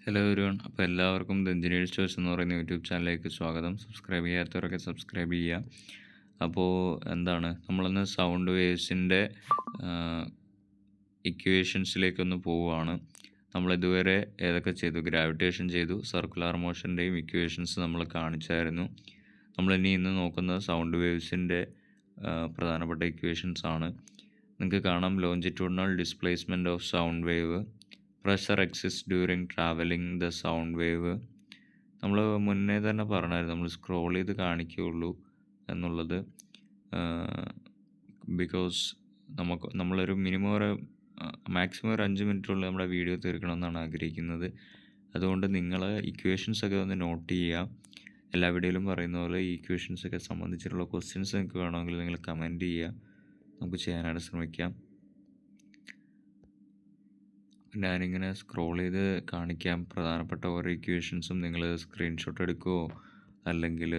Hello everyone. അപ്പോൾ എല്ലാവർക്കും the engineers choice എന്ന് പറയുന്ന യൂട്യൂബ് ചാനലിലേക്ക് സ്വാഗതം. സബ്സ്ക്രൈബ് ചെയ്യാത്തവരൊക്കെ സബ്സ്ക്രൈബ് ചെയ്യുക. അപ്പോൾ നമ്മളിന്ന് സൗണ്ട് വേവ്സിൻ്റെ ഇക്വേഷൻസിലേക്കൊന്ന് പോവുകയാണ്. നമ്മളിതുവരെ ഏതൊക്കെ ചെയ്തു? ഗ്രാവിറ്റേഷൻ ചെയ്തു, സർക്കുലർ മോഷൻ്റെയും ഇക്വേഷൻസ് നമ്മൾ കാണിച്ചായിരുന്നു. നമ്മളിനി ഇന്ന് നോക്കുന്നത് സൗണ്ട് വേവ്സിൻ്റെ പ്രധാനപ്പെട്ട ഇക്വേഷൻസ് ആണ്. നിങ്ങൾക്ക് കാണാം, longitudinal displacement of sound wave, pressure exist during travelling the sound wave. നമ്മൾ മുന്നേ തന്നെ പറഞ്ഞായിരുന്നു, നമ്മൾ സ്ക്രോൾ ചെയ്ത് കാണിക്കുകയുള്ളൂ എന്നുള്ളത്. ബിക്കോസ് നമ്മളൊരു മാക്സിമം ഒരു 5 മിനിറ്റുള്ളിൽ നമ്മുടെ വീഡിയോ തീർക്കണമെന്നാണ് ആഗ്രഹിക്കുന്നത്. അതുകൊണ്ട് നിങ്ങൾ ഇക്വേഷൻസൊക്കെ ഒന്ന് നോട്ട് ചെയ്യുക. എല്ലാ വീഡിയോയിലും പറയുന്ന പോലെ ഈ ഇക്വേഷൻസൊക്കെ സംബന്ധിച്ചിട്ടുള്ള ക്വസ്റ്റ്യൻസ് നിങ്ങൾക്ക് വേണമെങ്കിൽ നിങ്ങൾ കമൻറ്റ് ചെയ്യുക, നമുക്ക് ചെയ്യാനായിട്ട് ശ്രമിക്കാം. ഞാനിങ്ങനെ സ്ക്രോൾ ചെയ്ത് കാണിക്കാം. പ്രധാനപ്പെട്ട ഓരോ ഇക്വേഷൻസും നിങ്ങൾ സ്ക്രീൻഷോട്ട് എടുക്കുകയോ അല്ലെങ്കിൽ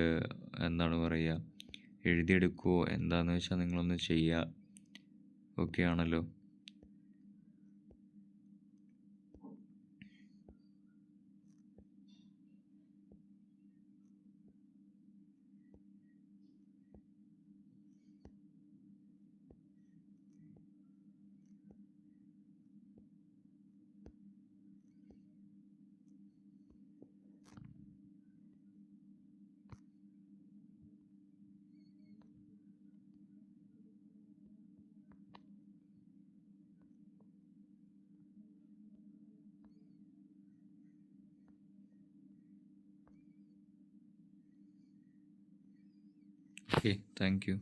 എഴുതിയെടുക്കുകയോ എന്താണെന്ന് വെച്ചാൽ നിങ്ങളൊന്ന് ചെയ്യുക. ഓക്കെ ആണല്ലോ? Okay, thank you.